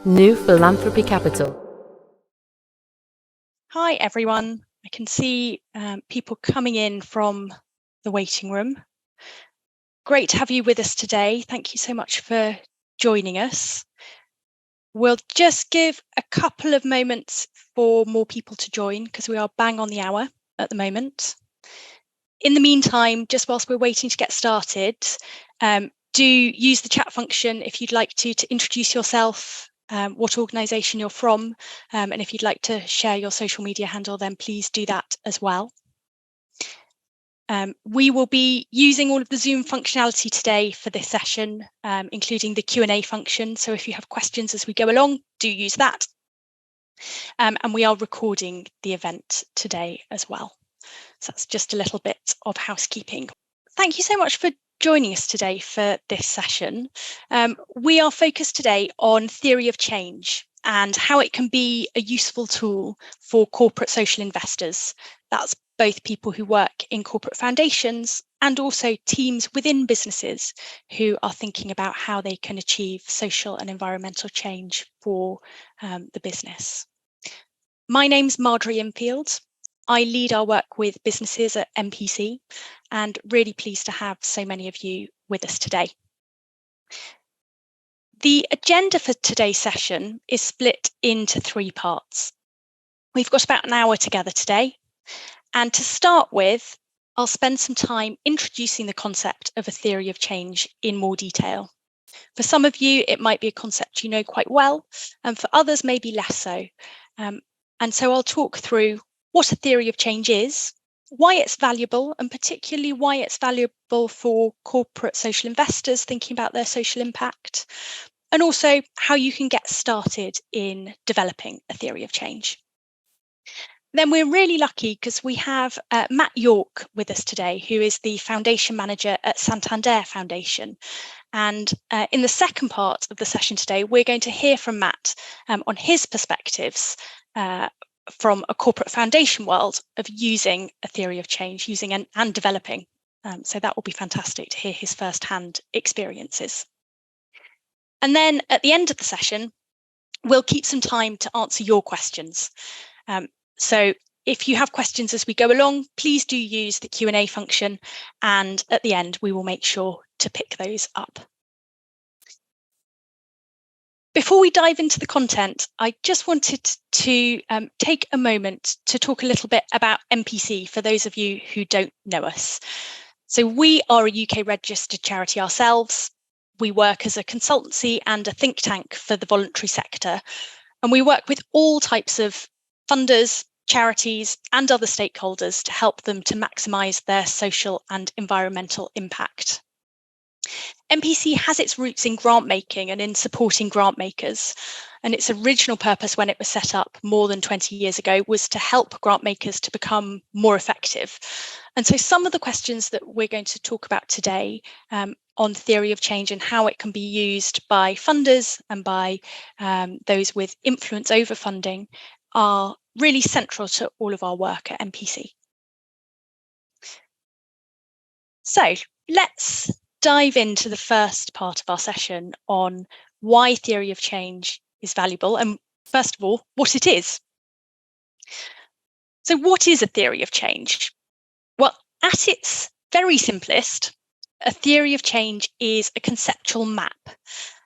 New Philanthropy Capital. Hi everyone, I can see people coming in from the waiting room. Great to have you with us today. Thank you so much for joining us. We'll just give a couple of moments for more people to join because we are bang on the hour at the moment. In the meantime, just whilst we're waiting to get started, do use the chat function if you'd like to introduce yourself, what organisation you're from, and if you'd like to share your social media handle, then please do that as well. We will be using all of the Zoom functionality today for this session, including the Q&A function. So if you have questions as we go along, do use that. And we are recording the event today as well. So that's just a little bit of housekeeping. Thank you so much for joining us today for this session. We are focused today on theory of change and how it can be a useful tool for corporate social investors. That's both people who work in corporate foundations and also teams within businesses who are thinking about how they can achieve social and environmental change for the business. My name's Marjorie Infield. I lead our work with businesses at NPC and really pleased to have so many of you with us today. The agenda for today's session is split into 3 parts. We've got about an hour together today. And to start with, I'll spend some time introducing the concept of a theory of change in more detail. For some of you, it might be a concept you know quite well, and for others, maybe less so. And so I'll talk through what a theory of change is, why it's valuable, and particularly why it's valuable for corporate social investors thinking about their social impact, and also how you can get started in developing a theory of change. Then we're really lucky because we have Matt York with us today, who is the foundation manager at Santander Foundation. And in the second part of the session today, we're going to hear from Matt on his perspectives from a corporate foundation world of using a theory of change, using and developing. So that will be fantastic to hear his first-hand experiences. And then at the end of the session, we'll keep some time to answer your questions. So if you have questions as we go along, please do use the Q&A function, and at the end, we will make sure to pick those up. Before we dive into the content, I just wanted to take a moment to talk a little bit about NPC for those of you who don't know us. So we are a UK registered charity ourselves. We work as a consultancy and a think tank for the voluntary sector, and we work with all types of funders, charities and other stakeholders to help them to maximise their social and environmental impact. NPC has its roots in grant making and in supporting grant makers, and its original purpose when it was set up more than 20 years ago was to help grant makers to become more effective. And so some of the questions that we're going to talk about today on theory of change and how it can be used by funders and by those with influence over funding are really central to all of our work at NPC. So let's dive into the first part of our session on why theory of change is valuable and, first of all, what it is. So what is a theory of change? Well, at its very simplest, a theory of change is a conceptual map,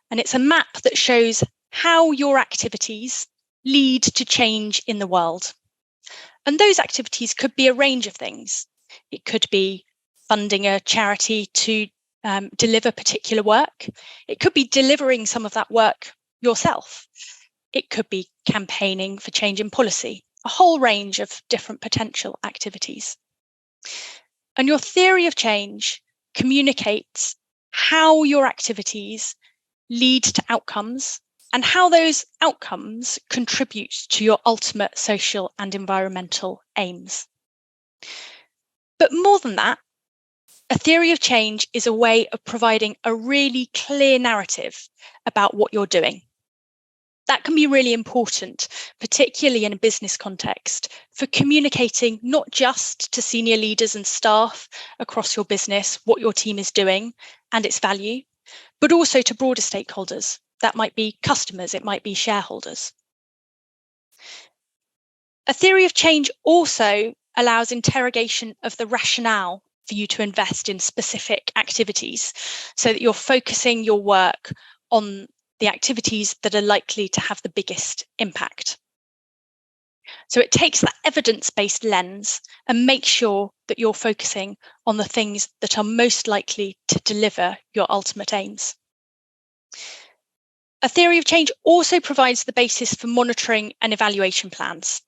and it's a map that shows how your activities lead to change in the world. And those activities could be a range of things. It could be funding a charity to deliver particular work. It could be delivering some of that work yourself. It could be campaigning for change in policy, a whole range of different potential activities. And your theory of change communicates how your activities lead to outcomes and how those outcomes contribute to your ultimate social and environmental aims. But more than that, a theory of change is a way of providing a really clear narrative about what you're doing. That can be really important, particularly in a business context, for communicating not just to senior leaders and staff across your business what your team is doing and its value, but also to broader stakeholders, That might be customers, it might be shareholders. A theory of change also allows interrogation of the rationale for you to invest in specific activities so that you're focusing your work on the activities that are likely to have the biggest impact. So it takes that evidence-based lens and makes sure that you're focusing on the things that are most likely to deliver your ultimate aims. A theory of change also provides the basis for monitoring and evaluation plans.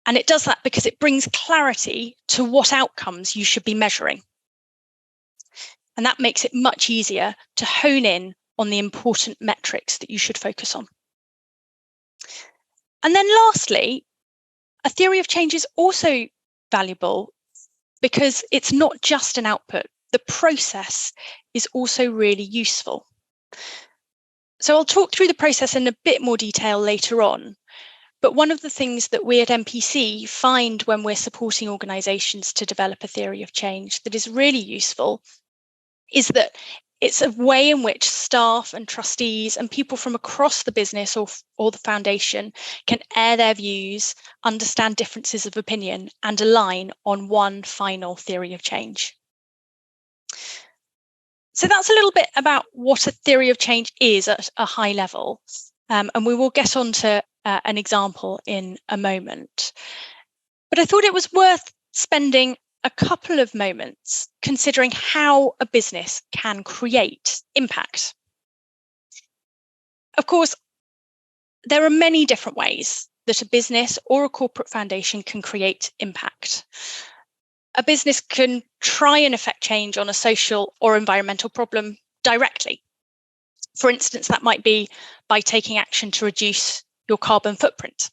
And it does that because it brings clarity to what outcomes you should be measuring. And that makes it much easier to hone in on the important metrics that you should focus on. And then lastly, a theory of change is also valuable because it's not just an output. The process is also really useful. So I'll talk through the process in a bit more detail later on. But one of the things that we at NPC find when we're supporting organisations to develop a theory of change that is really useful is that it's a way in which staff and trustees and people from across the business or the foundation can air their views, understand differences of opinion, and align on one final theory of change. So that's a little bit about what a theory of change is at a high level. And we will get on to an example in a moment. But I thought it was worth spending a couple of moments considering how a business can create impact. Of course, there are many different ways that a business or a corporate foundation can create impact. A business can try and effect change on a social or environmental problem directly. For instance, that might be by taking action to reduce your carbon footprint.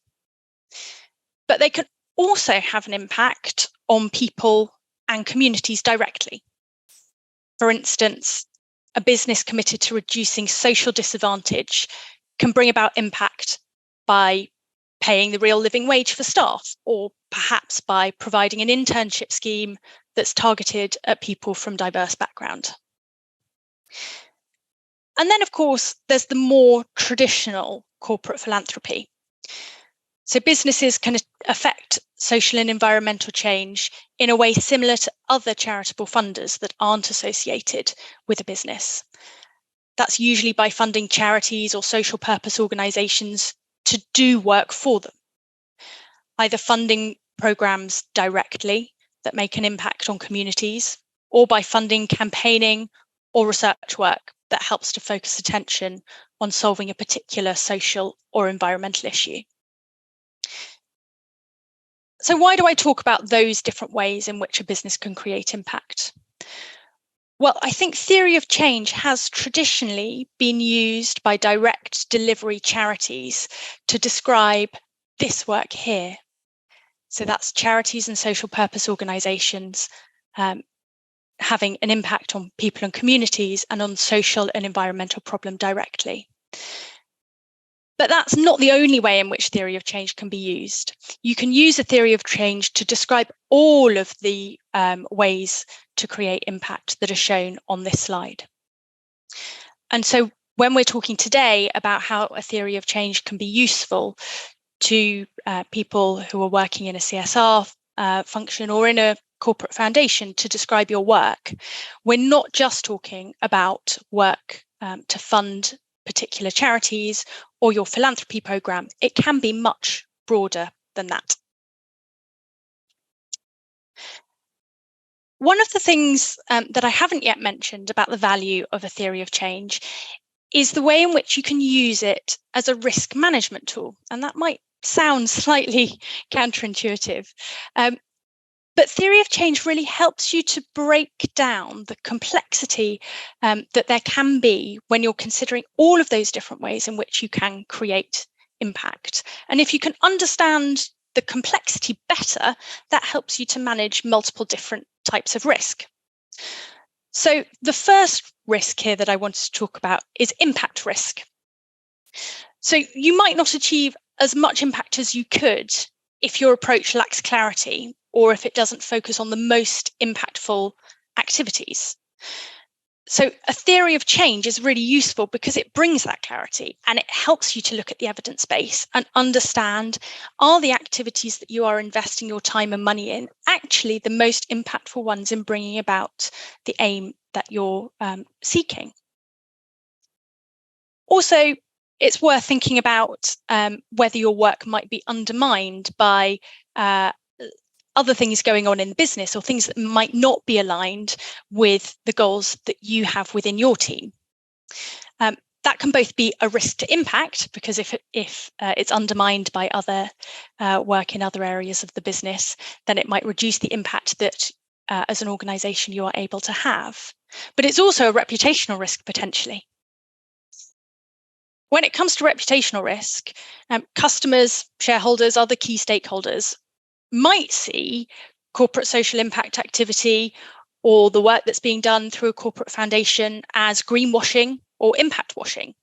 But they can also have an impact on people and communities directly. For instance, a business committed to reducing social disadvantage can bring about impact by paying the real living wage for staff, or perhaps by providing an internship scheme that's targeted at people from diverse backgrounds. And then, of course, there's the more traditional corporate philanthropy. So businesses can affect social and environmental change in a way similar to other charitable funders that aren't associated with a business. That's usually by funding charities or social purpose organisations to do work for them, either funding programmes directly that make an impact on communities, or by funding campaigning or research work that helps to focus attention on solving a particular social or environmental issue. So why do I talk about those different ways in which a business can create impact? Well, I think theory of change has traditionally been used by direct delivery charities to describe this work here. So that's charities and social purpose organisations having an impact on people and communities and on social and environmental problem directly. But that's not the only way in which theory of change can be used. You can use a theory of change to describe all of the ways to create impact that are shown on this slide. And so when we're talking today about how a theory of change can be useful to people who are working in a CSR function or in a corporate foundation to describe your work, we're not just talking about work to fund particular charities or your philanthropy program. It can be much broader than that. One of the things that I haven't yet mentioned about the value of a theory of change is the way in which you can use it as a risk management tool. And that might sound slightly counterintuitive. But theory of change really helps you to break down the complexity that there can be when you're considering all of those different ways in which you can create impact. And if you can understand the complexity better, that helps you to manage multiple different types of risk. So the first risk here that I wanted to talk about is impact risk. So you might not achieve as much impact as you could if your approach lacks clarity or if it doesn't focus on the most impactful activities. So a theory of change is really useful because it brings that clarity and it helps you to look at the evidence base and understand, are the activities that you are investing your time and money in actually the most impactful ones in bringing about the aim that you're seeking? Also, it's worth thinking about whether your work might be undermined by other things going on in the business or things that might not be aligned with the goals that you have within your team. That can both be a risk to impact, because if it's undermined by other work in other areas of the business, then it might reduce the impact that as an organisation you are able to have. But it's also a reputational risk potentially. When it comes to reputational risk, customers, shareholders, other key stakeholders might see corporate social impact activity or the work that's being done through a corporate foundation as greenwashing or impact washing.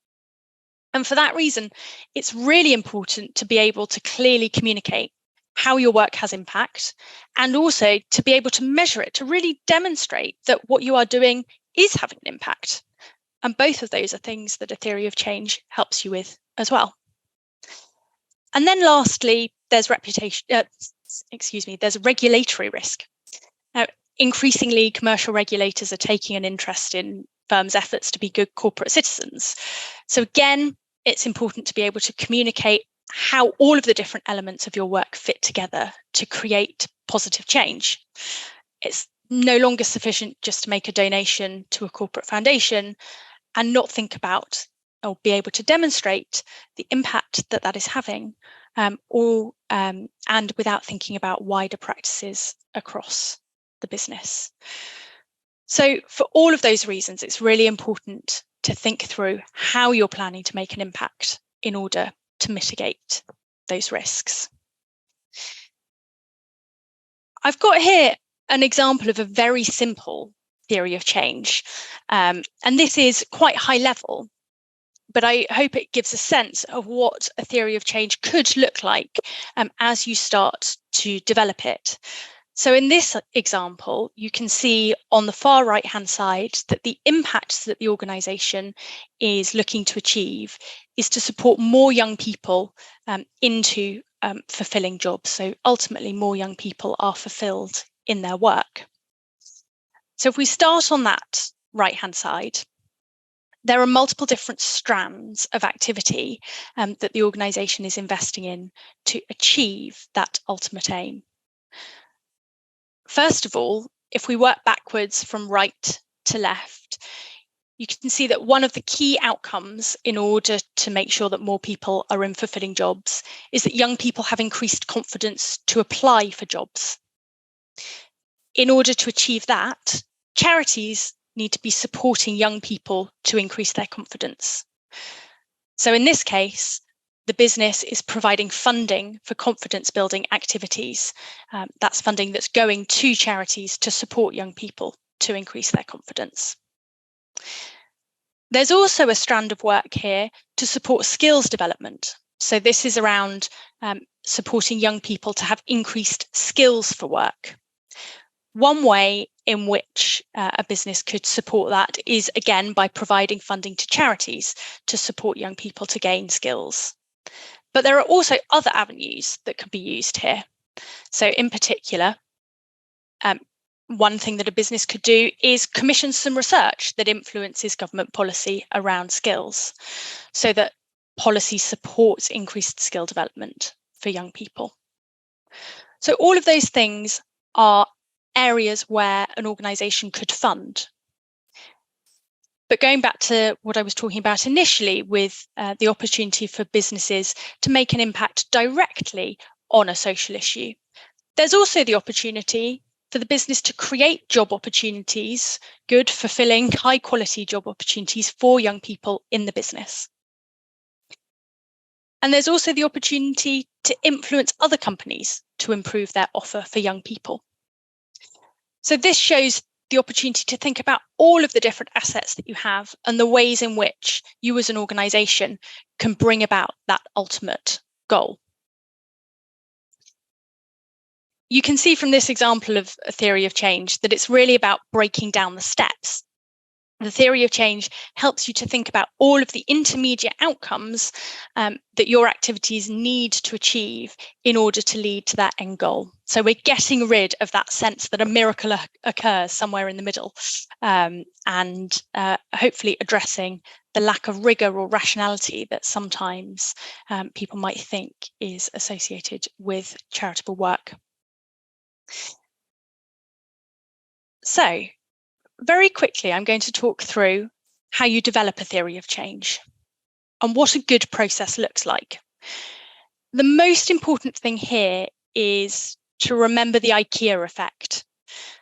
And for that reason, it's really important to be able to clearly communicate how your work has impact, and also to be able to measure it, to really demonstrate that what you are doing is having an impact. And both of those are things that a theory of change helps you with as well. And then lastly, there's there's regulatory risk. Now, increasingly, commercial regulators are taking an interest in firms' efforts to be good corporate citizens. So again, it's important to be able to communicate how all of the different elements of your work fit together to create positive change. It's no longer sufficient just to make a donation to a corporate foundation and not think about or be able to demonstrate the impact that that is having, and without thinking about wider practices across the business. So for all of those reasons, it's really important to think through how you're planning to make an impact in order to mitigate those risks. I've got here an example of a very simple theory of change, and this is quite high level, but I hope it gives a sense of what a theory of change could look like as you start to develop it. So in this example, you can see on the far right-hand side that the impact that the organisation is looking to achieve is to support more young people into fulfilling jobs. So ultimately, more young people are fulfilled in their work. So if we start on that right-hand side, there are multiple different strands of activity that the organisation is investing in to achieve that ultimate aim. First of all, if we work backwards from right to left, you can see that one of the key outcomes in order to make sure that more people are in fulfilling jobs is that young people have increased confidence to apply for jobs. In order to achieve that, charities need to be supporting young people to increase their confidence. So in this case, the business is providing funding for confidence building activities. That's funding that's going to charities to support young people to increase their confidence. There's also a strand of work here to support skills development. So this is around supporting young people to have increased skills for work. One way in which a business could support that is, again, by providing funding to charities to support young people to gain skills. But there are also other avenues that could be used here. So in particular, one thing that a business could do is commission some research that influences government policy around skills, so that policy supports increased skill development for young people. So all of those things are areas where an organisation could fund. But going back to what I was talking about initially with the opportunity for businesses to make an impact directly on a social issue, there's also the opportunity for the business to create job opportunities, good, fulfilling, high quality job opportunities for young people in the business. And there's also the opportunity to influence other companies to improve their offer for young people. So this shows the opportunity to think about all of the different assets that you have and the ways in which you as an organisation can bring about that ultimate goal. You can see from this example of a theory of change that it's really about breaking down the steps. The theory of change helps you to think about all of the intermediate outcomes that your activities need to achieve in order to lead to that end goal. So we're getting rid of that sense that a miracle occurs somewhere in the middle, and hopefully addressing the lack of rigor or rationality that sometimes people might think is associated with charitable work. So, very quickly, I'm going to talk through how you develop a theory of change and what a good process looks like. The most important thing here is to remember the IKEA effect.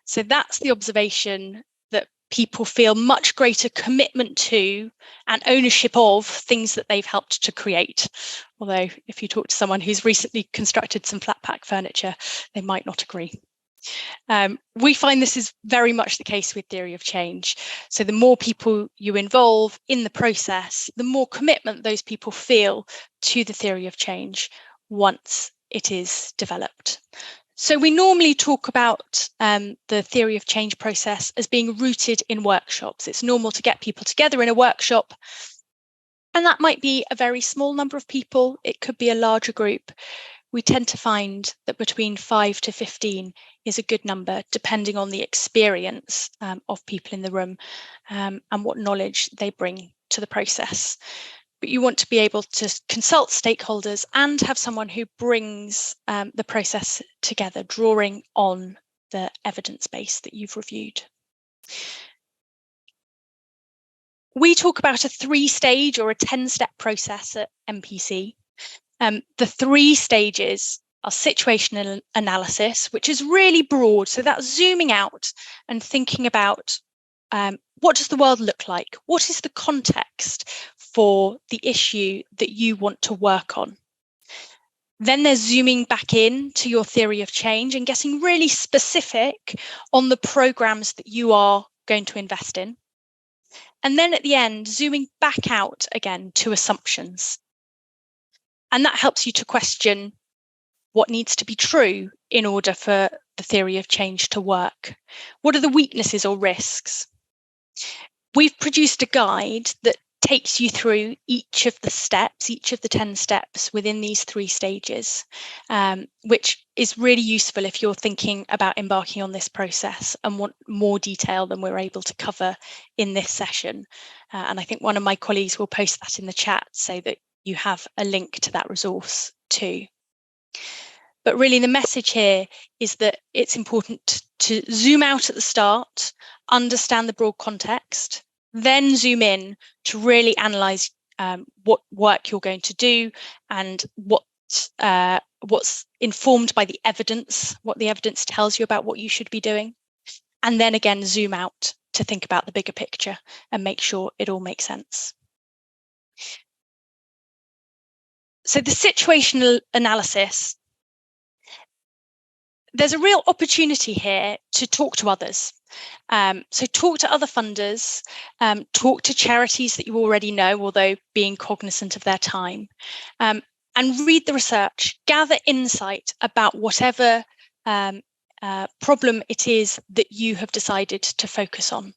So that's the observation that people feel much greater commitment to and ownership of things that they've helped to create. Although if you talk to someone who's recently constructed some flat pack furniture, they might not agree. We find this is very much the case with theory of change. So the more people you involve in the process, the more commitment those people feel to the theory of change once it is developed. So we normally talk about the theory of change process as being rooted in workshops. It's normal to get people together in a workshop, and that might be a very small number of people. It could be a larger group. We tend to find that between 5 to 15 is a good number, depending on the experience of people in the room and what knowledge they bring to the process. But you want to be able to consult stakeholders and have someone who brings the process together, drawing on the evidence base that you've reviewed. We talk about a 3-stage or a 10-step process at NPC. The 3 stages are situational analysis, which is really broad. So that's zooming out and thinking about what does the world look like? What is the context for the issue that you want to work on? Then there's zooming back in to your theory of change and getting really specific on the programs that you are going to invest in. And then at the end, zooming back out again to assumptions. And that helps you to question what needs to be true in order for the theory of change to work. What are the weaknesses or risks? We've produced a guide that takes you through each of the steps, each of the 10 steps within these 3 stages, which is really useful if you're thinking about embarking on this process and want more detail than we're able to cover in this session. And I think one of my colleagues will post that in the chat so that you have a link to that resource too. But really the message here is that it's important to zoom out at the start, understand the broad context, then zoom in to really analyse what work you're going to do and what's informed by the evidence, what the evidence tells you about what you should be doing. And then again, zoom out to think about the bigger picture and make sure it all makes sense. So the situational analysis, there's a real opportunity here to talk to others. So talk to other funders, talk to charities that you already know, although being cognizant of their time, and read the research, gather insight about whatever problem it is that you have decided to focus on.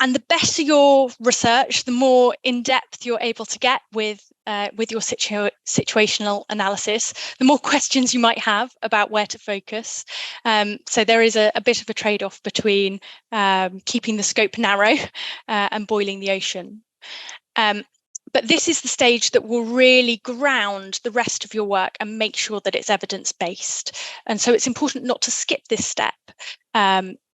And the better your research, the more in-depth you're able to get with your situational analysis, the more questions you might have about where to focus. So there is a bit of a trade-off between keeping the scope narrow and boiling the ocean. But this is the stage that will really ground the rest of your work and make sure that it's evidence-based. And so it's important not to skip this step,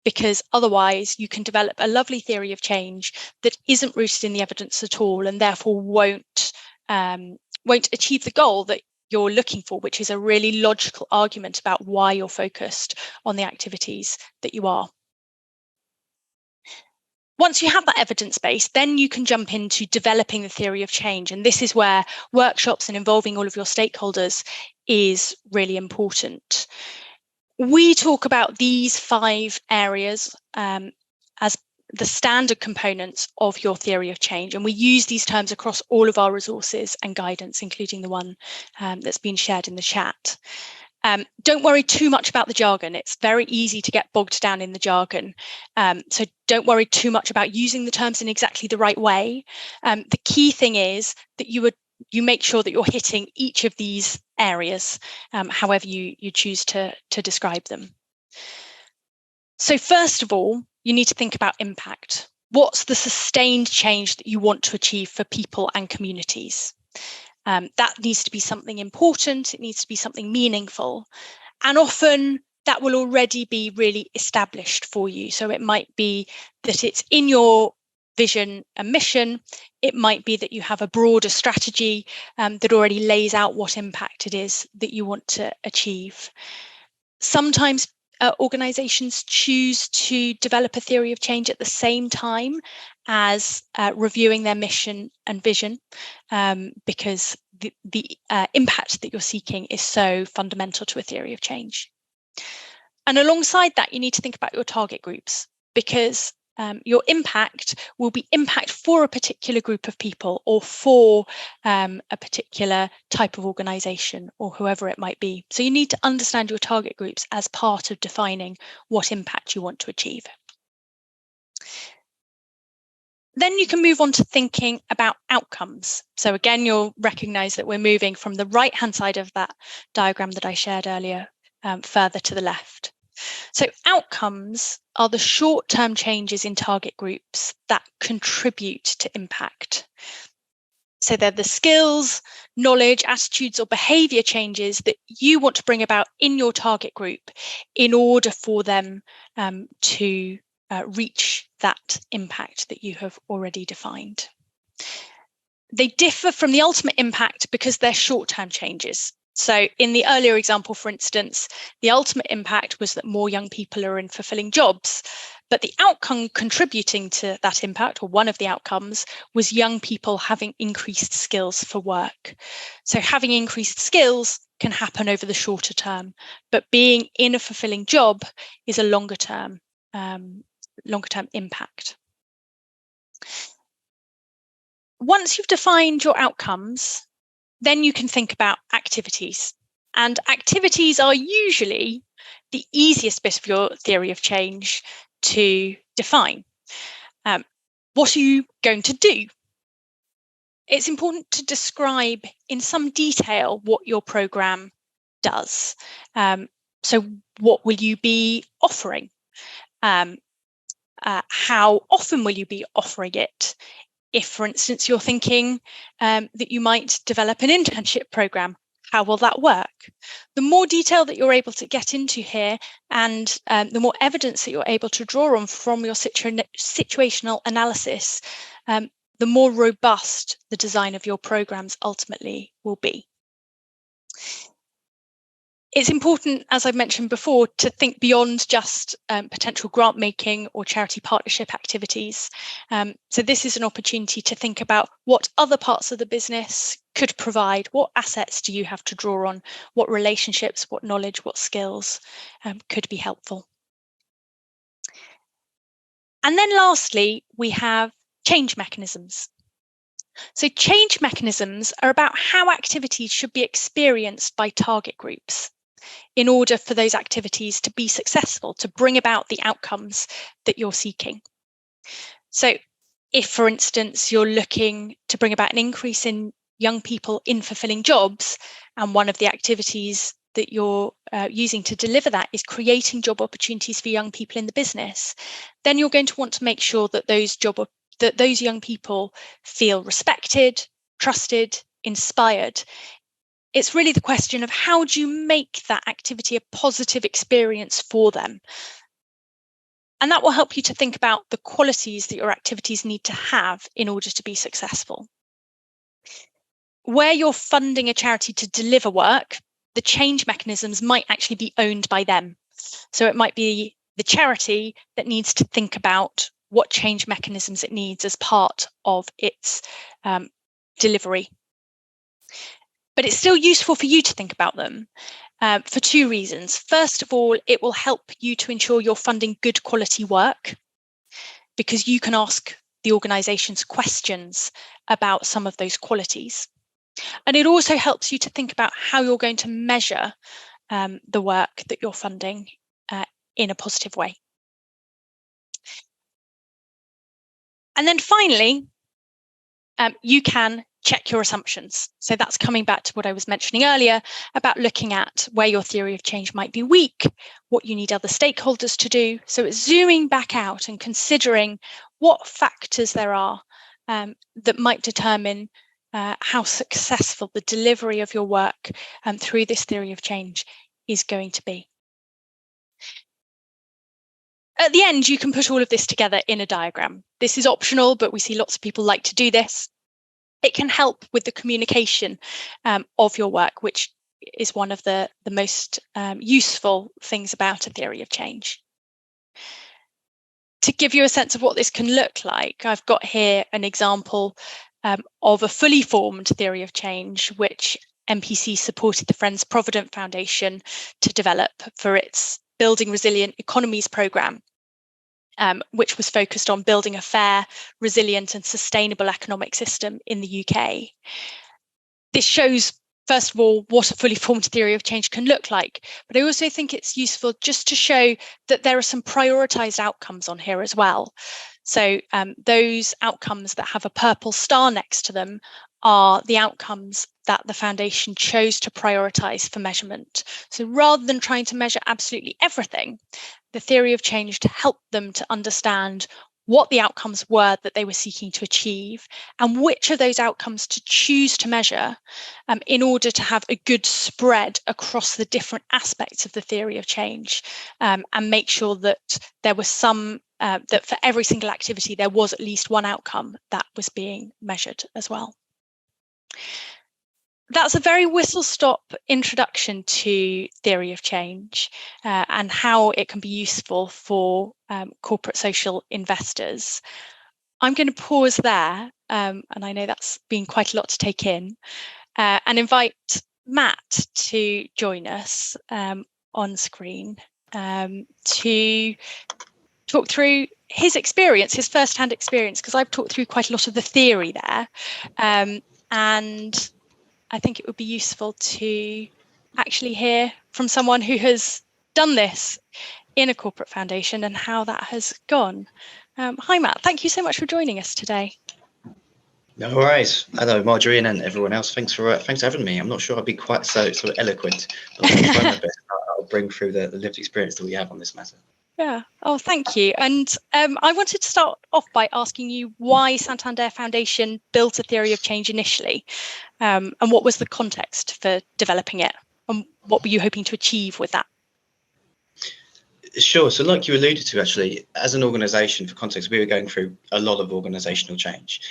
because otherwise you can develop a lovely theory of change that isn't rooted in the evidence at all and therefore won't achieve the goal that you're looking for, which is a really logical argument about why you're focused on the activities that you are. Once you have that evidence base, then you can jump into developing the theory of change. And this is where workshops and involving all of your stakeholders is really important. We talk about these 5 areas as the standard components of your theory of change. And we use these terms across all of our resources and guidance, including the one that's been shared in the chat. Don't worry too much about the jargon. It's very easy to get bogged down in the jargon. So don't worry too much about using the terms in exactly the right way. The key thing is that you make sure that you're hitting each of these areas, however you choose to describe them. So first of all, you need to think about impact. What's the sustained change that you want to achieve for people and communities? That needs to be something important. It needs to be something meaningful. And often that will already be really established for you. So it might be that it's in your vision and mission. It might be that you have a broader strategy that already lays out what impact it is that you want to achieve. Sometimes organizations choose to develop a theory of change at the same time as reviewing their mission and vision, because the impact that you're seeking is so fundamental to a theory of change. And alongside that, you need to think about your target groups, because your impact will be impact for a particular group of people or for a particular type of organization or whoever it might be. So you need to understand your target groups as part of defining what impact you want to achieve. Then you can move on to thinking about outcomes. So again, you'll recognize that we're moving from the right-hand side of that diagram that I shared earlier, further to the left. So outcomes are the short-term changes in target groups that contribute to impact. So they're the skills, knowledge, attitudes, or behavior changes that you want to bring about in your target group in order for them to reach that impact that you have already defined. They differ from the ultimate impact because they're short-term changes. So in the earlier example, for instance, the ultimate impact was that more young people are in fulfilling jobs, but the outcome contributing to that impact, or one of the outcomes, was young people having increased skills for work. So having increased skills can happen over the shorter term, but being in a fulfilling job is a longer term impact. Once you've defined your outcomes, then you can think about activities. And activities are usually the easiest bit of your theory of change to define. What are you going to do? It's important to describe in some detail what your program does. So what will you be offering? How often will you be offering it? If, for instance, you're thinking that you might develop an internship program, how will that work? The more detail that you're able to get into here, and the more evidence that you're able to draw on from your situational analysis, the more robust the design of your programs ultimately will be. It's important, as I mentioned before, to think beyond just potential grant making or charity partnership activities. So this is an opportunity to think about what other parts of the business could provide. What assets do you have to draw on? What relationships, what knowledge, what skills could be helpful? And then lastly, we have change mechanisms. So change mechanisms are about how activities should be experienced by target groups in order for those activities to be successful, to bring about the outcomes that you're seeking. So if, for instance, you're looking to bring about an increase in young people in fulfilling jobs, and one of the activities that you're using to deliver that is creating job opportunities for young people in the business, then you're going to want to make sure that those young people feel respected, trusted, inspired. It's really the question of how do you make that activity a positive experience for them? And that will help you to think about the qualities that your activities need to have in order to be successful. Where you're funding a charity to deliver work, the change mechanisms might actually be owned by them. So it might be the charity that needs to think about what change mechanisms it needs as part of its delivery. But it's still useful for you to think about them for two reasons. First of all, it will help you to ensure you're funding good quality work, because you can ask the organisations questions about some of those qualities. And it also helps you to think about how you're going to measure the work that you're funding in a positive way. And then finally, you can check your assumptions. So that's coming back to what I was mentioning earlier about looking at where your theory of change might be weak, what you need other stakeholders to do. So it's zooming back out and considering what factors there are that might determine how successful the delivery of your work through this theory of change is going to be. At the end, you can put all of this together in a diagram. This is optional, but we see lots of people like to do this. It can help with the communication of your work, which is one of the most useful things about a theory of change. To give you a sense of what this can look like, I've got here an example of a fully formed theory of change, which NPC supported the Friends Provident Foundation to develop for its Building Resilient Economies programme. Which was focused on building a fair, resilient and sustainable economic system in the UK. This shows, first of all, what a fully formed theory of change can look like, but I also think it's useful just to show that there are some prioritised outcomes on here as well. So those outcomes that have a purple star next to them are the outcomes that the foundation chose to prioritise for measurement. So rather than trying to measure absolutely everything, the theory of change to help them to understand what the outcomes were that they were seeking to achieve and which of those outcomes to choose to measure in order to have a good spread across the different aspects of the theory of change and make sure that there was some, that for every single activity, there was at least one outcome that was being measured as well. That's a very whistle-stop introduction to theory of change and how it can be useful for corporate social investors. I'm going to pause there, and I know that's been quite a lot to take in, and invite Matt to join us on screen to talk through his experience, his first-hand experience, because I've talked through quite a lot of the theory there, and I think it would be useful to actually hear from someone who has done this in a corporate foundation and how that has gone. Hi, Matt. Thank you so much for joining us today. No worries. Hello, Marjorie, and everyone else. Thanks for having me. I'm not sure I'll be quite so sort of eloquent, but I'll try my best. I'll bring through the lived experience that we have on this matter. Yeah. Oh, thank you. And I wanted to start off by asking you why Santander Foundation built a theory of change initially, and what was the context for developing it, and what were you hoping to achieve with that? Sure. So like you alluded to, actually, as an organisation, for context, we were going through a lot of organisational change.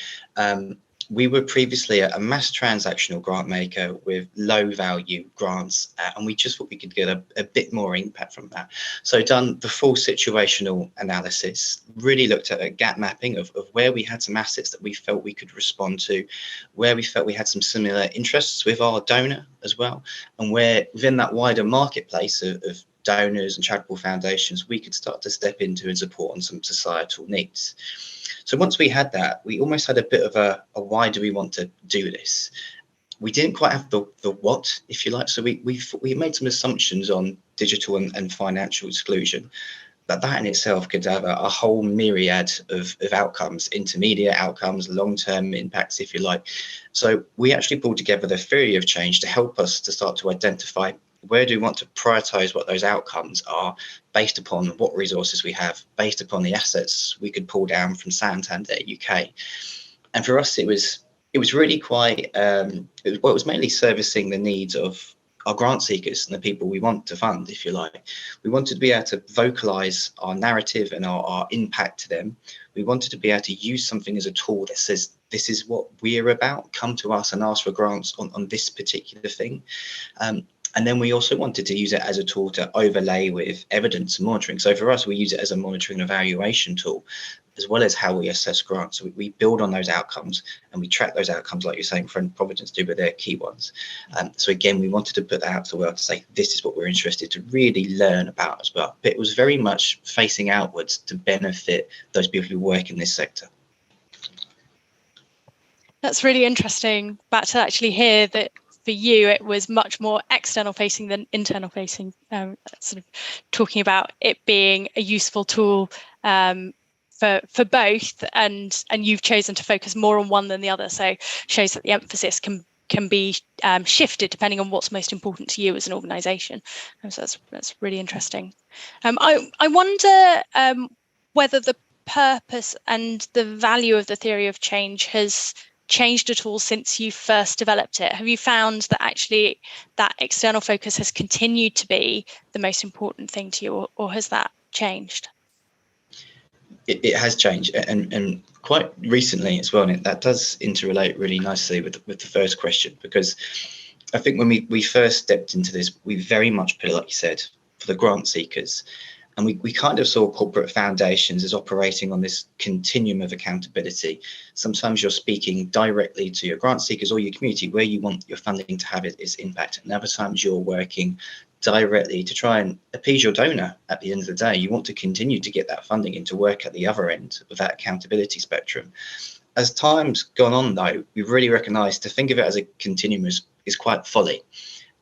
We were previously a mass transactional grant maker with low value grants, and we just thought we could get a bit more impact from that. So done the full situational analysis, really looked at a gap mapping of where we had some assets that we felt we could respond to, where we felt we had some similar interests with our donor as well, and where within that wider marketplace of donors and charitable foundations, we could start to step into and support on some societal needs. So once we had that, we almost had a bit of a why do we want to do this? We didn't quite have the what, if you like. So we made some assumptions on digital and financial exclusion, that in itself could have a whole myriad of outcomes, intermediate outcomes, long-term impacts, if you like. So we actually pulled together the theory of change to help us to start to identify where do we want to prioritize what those outcomes are based upon what resources we have, based upon the assets we could pull down from Santander UK. And for us, it was really quite, it was mainly servicing the needs of our grant seekers and the people we want to fund, if you like. We wanted to be able to vocalize our narrative and our impact to them. We wanted to be able to use something as a tool that says, this is what we're about, come to us and ask for grants on this particular thing. And then we also wanted to use it as a tool to overlay with evidence and monitoring. So for us, we use it as a monitoring and evaluation tool, as well as how we assess grants. So we build on those outcomes and we track those outcomes, like you're saying, Friend Providence do, but they're key ones. So again, we wanted to put that out to the world to say, this is what we're interested to really learn about as well. But it was very much facing outwards to benefit those people who work in this sector. That's really interesting, Matt, to actually hear that for you, it was much more external facing than internal facing, sort of talking about it being a useful tool for both, and you've chosen to focus more on one than the other. So shows that the emphasis can be shifted depending on what's most important to you as an organisation. So that's really interesting. I wonder whether the purpose and the value of the theory of change has changed at all since you first developed it. Have you found that actually that external focus has continued to be the most important thing to you, or has that changed? It has changed, and quite recently as well, and that does interrelate really nicely with the first question, because I think when we first stepped into this, we very much put it, like you said, for the grant seekers. And we kind of saw corporate foundations as operating on this continuum of accountability. Sometimes you're speaking directly to your grant seekers or your community where you want your funding to have its impact. And other times you're working directly to try and appease your donor at the end of the day. You want to continue to get that funding in to work at the other end of that accountability spectrum. As time's gone on, though, we've really recognised to think of it as a continuum is quite folly.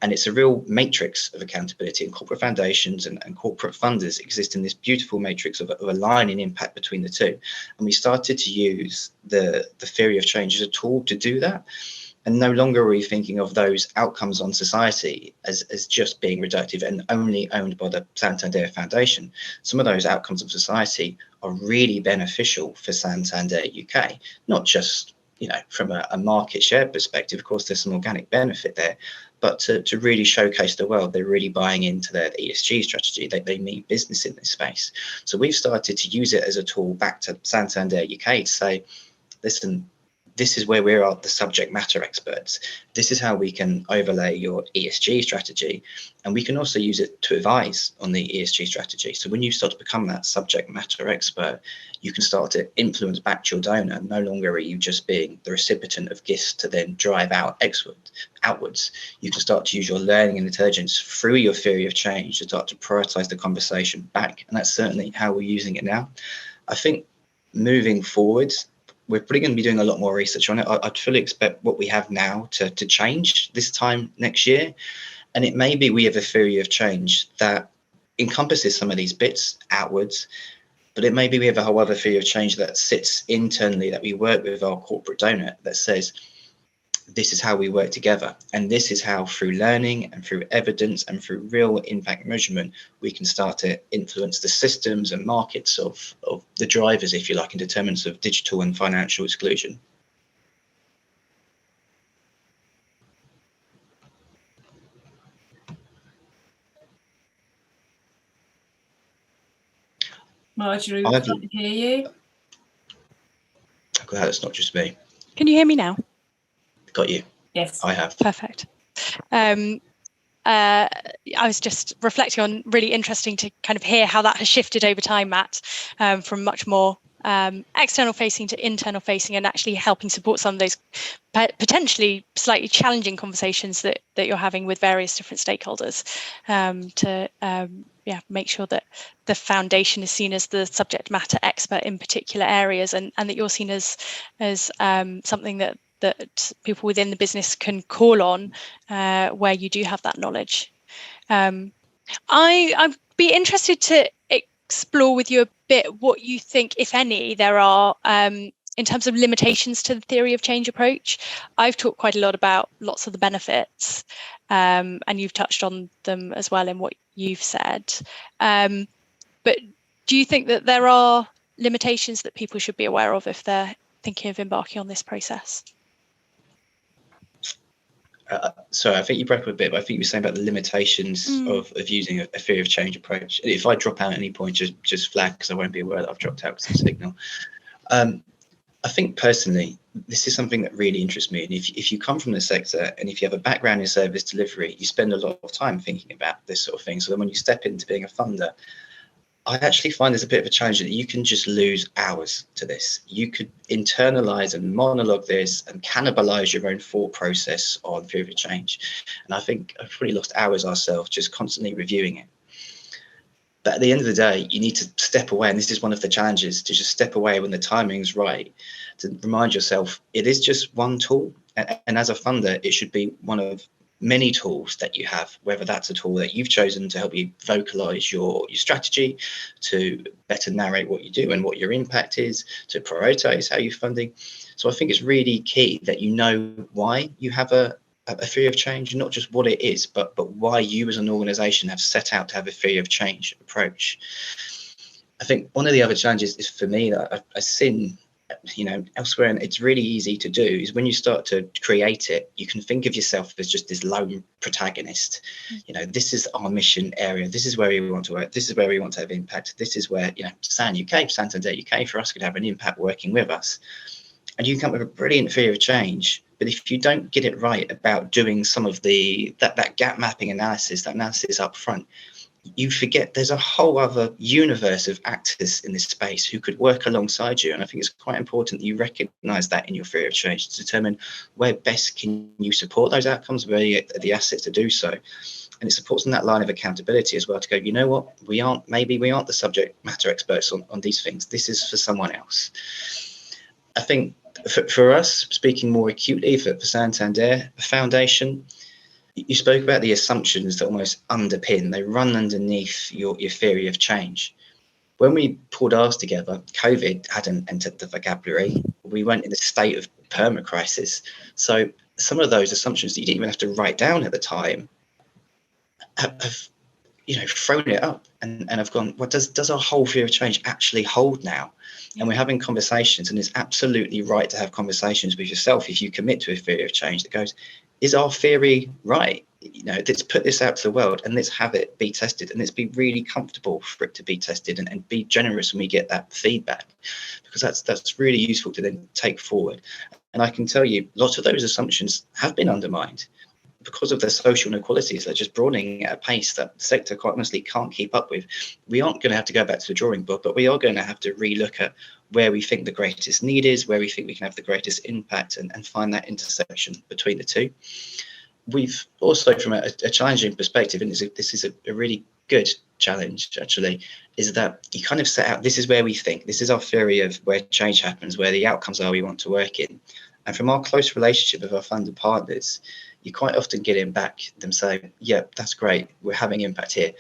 And it's a real matrix of accountability, and corporate foundations and corporate funders exist in this beautiful matrix of aligning impact between the two. And we started to use the theory of change as a tool to do that. And no longer are we thinking of those outcomes on society as just being reductive and only owned by the Santander Foundation. Some of those outcomes of society are really beneficial for Santander UK, not just from a market share perspective. Of course, there's some organic benefit there, but to really showcase the world, they're really buying into their ESG strategy. They mean business in this space. So we've started to use it as a tool back to Santander UK to say, listen, this is where we are the subject matter experts. This is how we can overlay your ESG strategy. And we can also use it to advise on the ESG strategy. So when you start to become that subject matter expert, you can start to influence back to your donor. No longer are you just being the recipient of gifts to then drive outwards. You can start to use your learning and intelligence through your theory of change to start to prioritize the conversation back. And that's certainly how we're using it now. I think moving forward, we're probably going to be doing a lot more research on it. I'd fully expect what we have now to change this time next year. And it may be we have a theory of change that encompasses some of these bits outwards, but it may be we have a whole other theory of change that sits internally, that we work with our corporate donor, that says, this is how we work together. And this is how, through learning and through evidence and through real impact measurement, we can start to influence the systems and markets of the drivers, if you like, and determinants of digital and financial exclusion. Marjorie, we can't hear you. I'm glad it's not just me. Can you hear me now? Got you. Yes. I have. Perfect. I was just reflecting on, really interesting to kind of hear how that has shifted over time, Matt, from much more external facing to internal facing, and actually helping support some of those potentially slightly challenging conversations that you're having with various different stakeholders to make sure that the foundation is seen as the subject matter expert in particular areas, and that you're seen as something that people within the business can call on where you do have that knowledge. I'd be interested to explore with you a bit what you think, if any, there are in terms of limitations to the theory of change approach. I've talked quite a lot about lots of the benefits, and you've touched on them as well in what you've said. But do you think that there are limitations that people should be aware of if they're thinking of embarking on this process? Sorry, I think you broke up a bit, but I think you were saying about the limitations of using a theory of change approach. If I drop out at any point, just flag, because I won't be aware that I've dropped out because of signal. I think personally, this is something that really interests me. And if you come from the sector and if you have a background in service delivery, you spend a lot of time thinking about this sort of thing. So then when you step into being a funder, I actually find there's a bit of a challenge that you can just lose hours to this. You could internalize and monologue this and cannibalize your own thought process on theory of change. And I think I've probably lost hours ourselves just constantly reviewing it. But at the end of the day, you need to step away. And this is one of the challenges, to just step away when the timing's right, to remind yourself it is just one tool. And as a funder, it should be one of many tools that you have, whether that's a tool that you've chosen to help you vocalize your strategy, to better narrate what you do and what your impact is, to prioritize how you're funding. So I think it's really key that you know why you have a theory of change, not just what it is, but why you as an organization have set out to have a theory of change approach. I think one of the other challenges is for me that I've seen, elsewhere, and it's really easy to do, is when you start to create it, you can think of yourself as just this lone protagonist. This is our mission area. This is where we want to work. This is where we want to have impact. This is where, Santander UK for us could have an impact working with us. And you come up with a brilliant theory of change. But if you don't get it right about doing some of that gap mapping analysis, that analysis up front, you forget there's a whole other universe of actors in this space who could work alongside you. And I think it's quite important that you recognize that in your theory of change to determine where best can you support those outcomes, where you get the assets to do so. And it supports in that line of accountability as well, to go, you know what, we aren't the subject matter experts on these things. This is for someone else. I think for us, speaking more acutely for Santander Foundation, you spoke about the assumptions that almost underpin, they run underneath your theory of change. When we pulled ours together, COVID hadn't entered the vocabulary. We weren't in a state of permacrisis. So some of those assumptions that you didn't even have to write down at the time have thrown it up and I've gone, well, does our whole theory of change actually hold now? And we're having conversations, and it's absolutely right to have conversations with yourself if you commit to a theory of change that goes, is our theory right? Let's put this out to the world and let's have it be tested, and let's be really comfortable for it to be tested, and be generous when we get that feedback, because that's really useful to then take forward. And I can tell you, lots of those assumptions have been undermined because of the social inequalities that are just broadening at a pace that the sector quite honestly can't keep up with. We aren't going to have to go back to the drawing board, but we are going to have to relook at where we think the greatest need is, where we think we can have the greatest impact, and find that intersection between the two. We've also, from a challenging perspective, and this is a really good challenge actually, is that you kind of set out, this is where we think, this is our theory of where change happens, where the outcomes are we want to work in. And from our close relationship with our funded partners, you quite often get in back them saying, yeah, that's great, we're having impact here,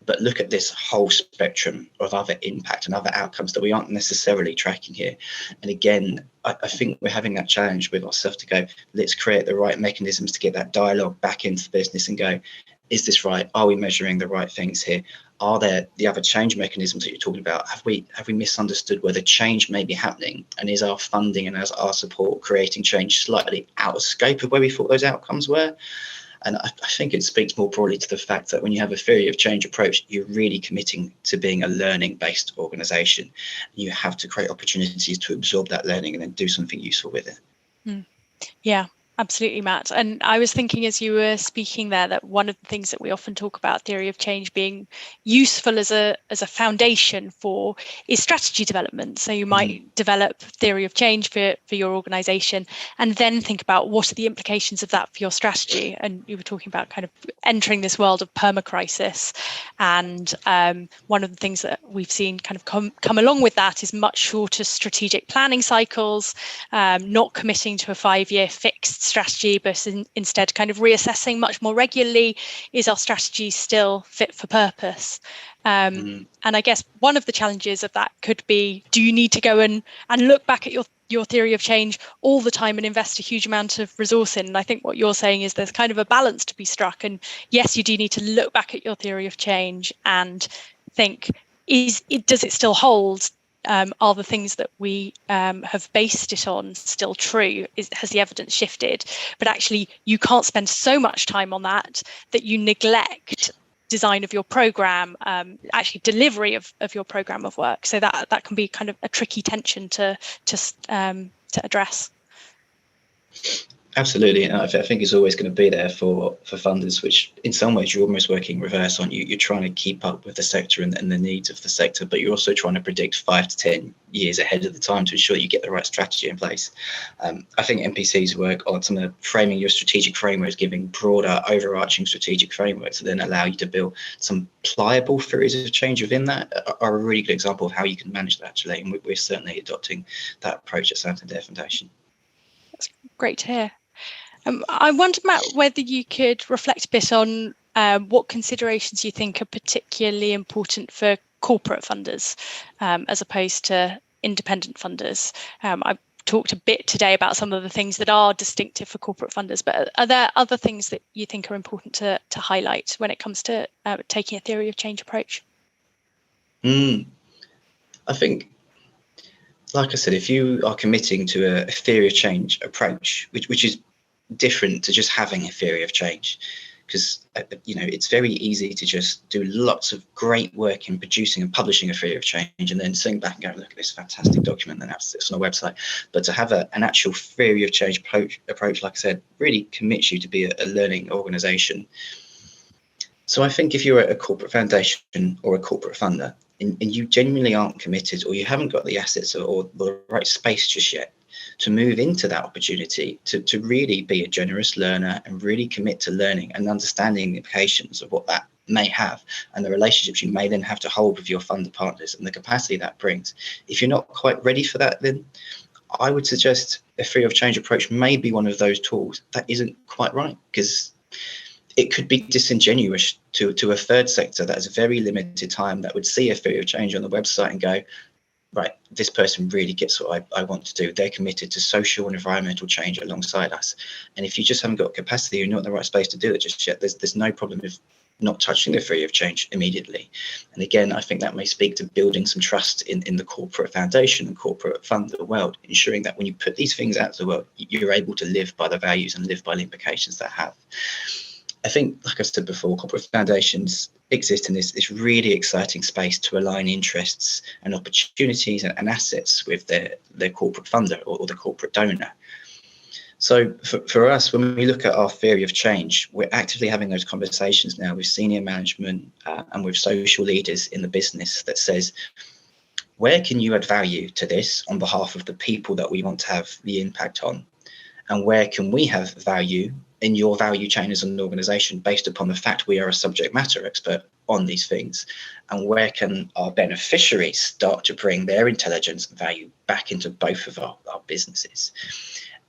but look at this whole spectrum of other impact and other outcomes that we aren't necessarily tracking here. And again, I think we're having that challenge with ourselves to go, let's create the right mechanisms to get that dialogue back into the business and go, is this right? Are we measuring the right things here? Are there the other change mechanisms that you're talking about? Have we misunderstood where the change may be happening? And is our funding and as our support creating change slightly out of scope of where we thought those outcomes were? And I think it speaks more broadly to the fact that when you have a theory of change approach, you're really committing to being a learning-based organisation. You have to create opportunities to absorb that learning and then do something useful with it. Yeah, absolutely, Matt. And I was thinking as you were speaking there that one of the things that we often talk about theory of change being useful as a foundation for is strategy development. So you might develop theory of change for your organization and then think about what are the implications of that for your strategy. And you were talking about kind of entering this world of permacrisis. And one of the things that we've seen kind of come along with that is much shorter strategic planning cycles, not committing to a 5-year fixed strategy, but instead kind of reassessing much more regularly, is our strategy still fit for purpose? And I guess one of the challenges of that could be, do you need to go and look back at your theory of change all the time and invest a huge amount of resource in? And I think what you're saying is there's kind of a balance to be struck. And yes, you do need to look back at your theory of change and think, does it still hold? Are the things that we have based it on still true? Has the evidence shifted? But actually, you can't spend so much time on that you neglect design of your program, actually delivery of your program of work. So that can be kind of a tricky tension to address. Absolutely, and I think it's always going to be there for funders, which in some ways you're almost working reverse on. You're trying to keep up with the sector and the needs of the sector, but you're also trying to predict 5 to 10 years ahead of the time to ensure you get the right strategy in place. I think NPC's work on some of framing your strategic frameworks, giving broader overarching strategic frameworks that then allow you to build some pliable theories of change within that are a really good example of how you can manage that actually, and we're certainly adopting that approach at Santander Foundation. That's great to hear. I wonder, Matt, whether you could reflect a bit on what considerations you think are particularly important for corporate funders as opposed to independent funders. I've talked a bit today about some of the things that are distinctive for corporate funders, but are there other things that you think are important to highlight when it comes to taking a theory of change approach? I think, like I said, if you are committing to a theory of change approach, which is different to just having a theory of change, because it's very easy to just do lots of great work in producing and publishing a theory of change and then sitting back and go, look at this fantastic document and that's on a website. But to have an actual theory of change approach, like I said, really commits you to be a learning organization. So I think if you're a corporate foundation or a corporate funder and you genuinely aren't committed, or you haven't got the assets or the right space just yet to move into that opportunity, to really be a generous learner and really commit to learning and understanding the implications of what that may have and the relationships you may then have to hold with your funder partners and the capacity that brings. If you're not quite ready for that, then I would suggest a theory of change approach may be one of those tools that isn't quite right, because it could be disingenuous to a third sector that has a very limited time, that would see a theory of change on the website and go, right, this person really gets what I want to do. They're committed to social and environmental change alongside us. And if you just haven't got capacity, you're not in the right space to do it just yet, there's no problem with not touching the theory of change immediately. And again, I think that may speak to building some trust in the corporate foundation and corporate funder world, ensuring that when you put these things out to the world, you're able to live by the values and live by the implications that have. I think, like I said before, corporate foundations exist in this really exciting space to align interests and opportunities and assets with their corporate funder or the corporate donor. So for us, when we look at our theory of change, we're actively having those conversations now with senior management and with social leaders in the business that says, where can you add value to this on behalf of the people that we want to have the impact on? And where can we have value in your value chain as an organization based upon the fact we are a subject matter expert on these things? And where can our beneficiaries start to bring their intelligence and value back into both of our businesses?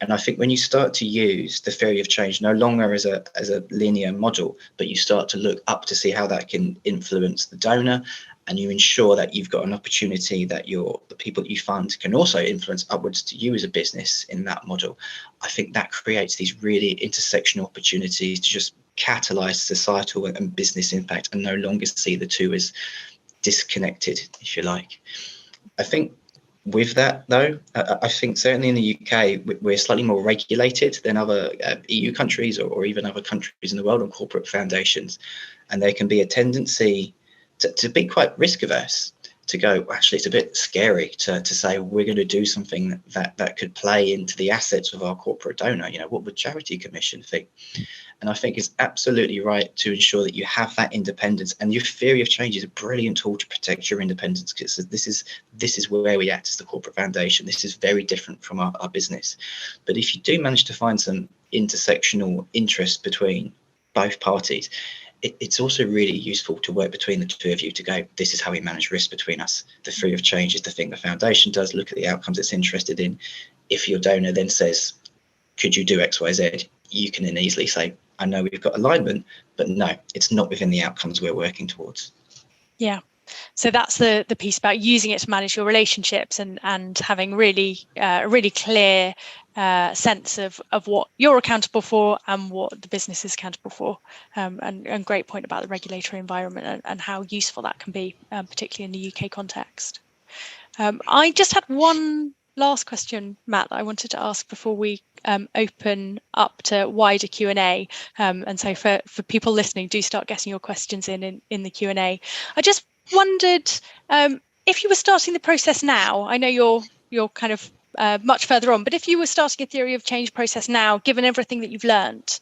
And I think when you start to use the theory of change no longer as a linear model, but you start to look up to see how that can influence the donor, and you ensure that you've got an opportunity that the people that you fund can also influence upwards to you as a business in that model, I think that creates these really intersectional opportunities to just catalyze societal and business impact and no longer see the two as disconnected, if you like. I think with that, though, I think certainly in the UK, we're slightly more regulated than other EU countries or even other countries in the world on corporate foundations. And there can be a tendency to be quite risk averse, to go, actually, it's a bit scary to say we're going to do something that could play into the assets of our corporate donor. What would Charity Commission think? And I think it's absolutely right to ensure that you have that independence. And your theory of change is a brilliant tool to protect your independence, because this is where we act as the corporate foundation. This is very different from our business. But if you do manage to find some intersectional interest between both parties, it's also really useful to work between the two of you to go, this is how we manage risk between us. The theory of change is the thing the foundation does, look at the outcomes it's interested in. If your donor then says, could you do X, Y, Z? You can then easily say, I know we've got alignment, but no, it's not within the outcomes we're working towards. Yeah. So that's the piece about using it to manage your relationships and having really clear sense of what you're accountable for and what the business is accountable for. And great point about the regulatory environment and how useful that can be, particularly in the UK context. I just had one last question, Matt, that I wanted to ask before we open up to wider Q&A. And so for people listening, do start getting your questions in the Q&A. I just wondered if you were starting the process now. I know you're kind of much further on, but if you were starting a theory of change process now, given everything that you've learned,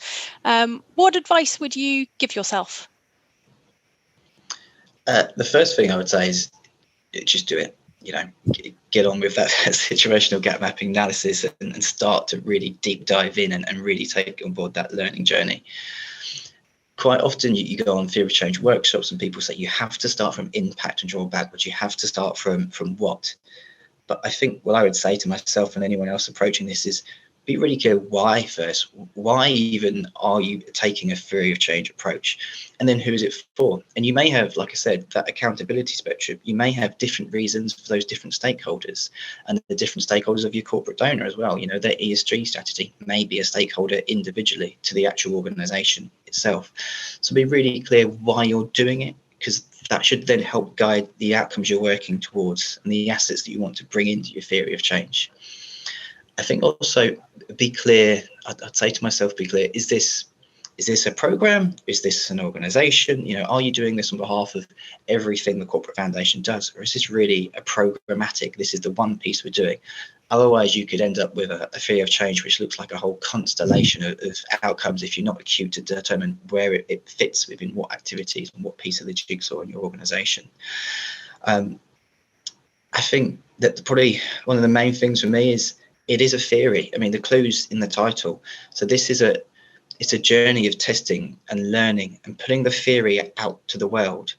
what advice would you give yourself? The first thing I would say is just do it. Get on with that situational gap mapping analysis and start to really deep dive in and really take on board that learning journey. Quite often you go on theory of change workshops and people say you have to start from impact and draw backwards. You have to start from what? But I think what I would say to myself and anyone else approaching this is be really clear why first. Why even are you taking a theory of change approach? And then who is it for? And you may have, like I said, that accountability spectrum. You may have different reasons for those different stakeholders, and the different stakeholders of your corporate donor as well. You know, their ESG strategy may be a stakeholder individually to the actual organization itself. So be really clear why you're doing it, because that should then help guide the outcomes you're working towards and the assets that you want to bring into your theory of change. I think also be clear. I'd say to myself, be clear. Is this a program? Is this an organization? You know, are you doing this on behalf of everything the corporate foundation does? Or is this really a programmatic? This is the one piece we're doing. Otherwise, you could end up with a theory of change, which looks like a whole constellation of outcomes if you're not acute to determine where it fits within what activities and what piece of the jigsaw in your organization. I think that probably one of the main things for me is it is a theory. I mean, the clue's in the title. So this is it's a journey of testing and learning and putting the theory out to the world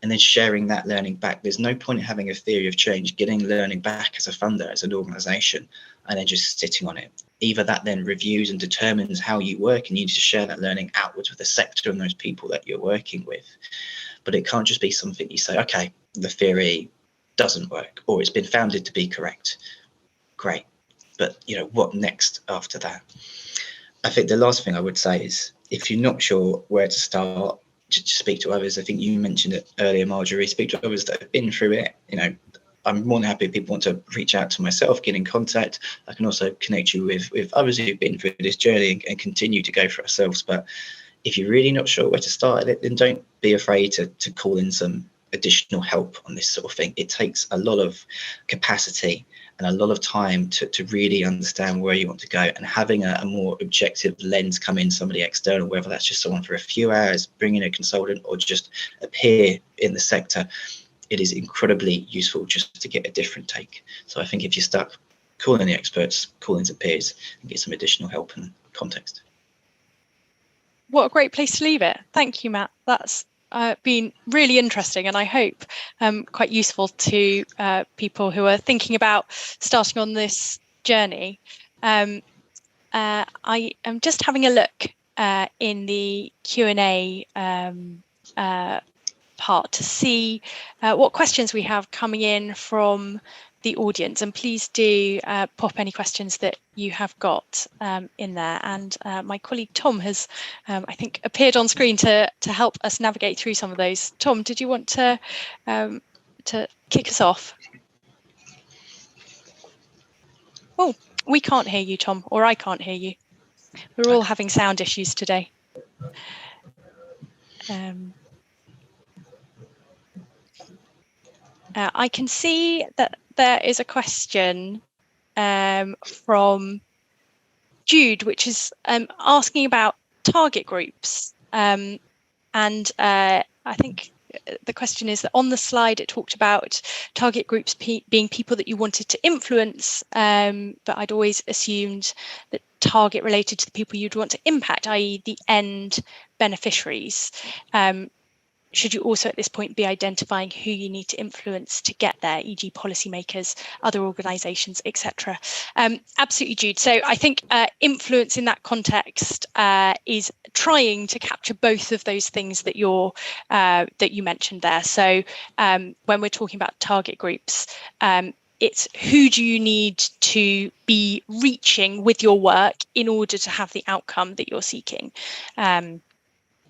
and then sharing that learning back. There's no point in having a theory of change, getting learning back as a funder, as an organization, and then just sitting on it. Either that then reviews and determines how you work, and you need to share that learning outwards with the sector and those people that you're working with. But it can't just be something you say, okay, the theory doesn't work, or it's been founded to be correct. Great. But, you know, what next after that? I think the last thing I would say is if you're not sure where to start, just speak to others. I think you mentioned it earlier, Marjorie, speak to others that have been through it. You know, I'm more than happy if people want to reach out to myself, get in contact. I can also connect you with others who've been through this journey and continue to go for ourselves. But if you're really not sure where to start it, then don't be afraid to call in some additional help on this sort of thing. It takes a lot of capacity and a lot of time to really understand where you want to go, and having a more objective lens come in, somebody external, whether that's just someone for a few hours, bring in a consultant, or just a peer in the sector, it is incredibly useful just to get a different take. So I think if you're stuck, call in the experts, call in some peers and get some additional help and context. What a great place to leave it. Thank you, Matt. That's been really interesting, and I hope quite useful to people who are thinking about starting on this journey. I am just having a look in the Q&A part to see what questions we have coming in from the audience, and please do pop any questions that you have got in there. And my colleague Tom has, I think, appeared on screen to help us navigate through some of those. Tom, did you want to kick us off? Oh, we can't hear you, Tom, or I can't hear you. We're all having sound issues today. I can see that there is a question from Jude, which is asking about target groups. And I think the question is that on the slide it talked about target groups being people that you wanted to influence, but I'd always assumed that target related to the people you'd want to impact, i.e. the end beneficiaries. Should you also at this point be identifying who you need to influence to get there, e.g. policymakers, other organisations, etc.? Absolutely, Jude. So I think influence in that context is trying to capture both of those things that that you mentioned there. So when we're talking about target groups, it's who do you need to be reaching with your work in order to have the outcome that you're seeking.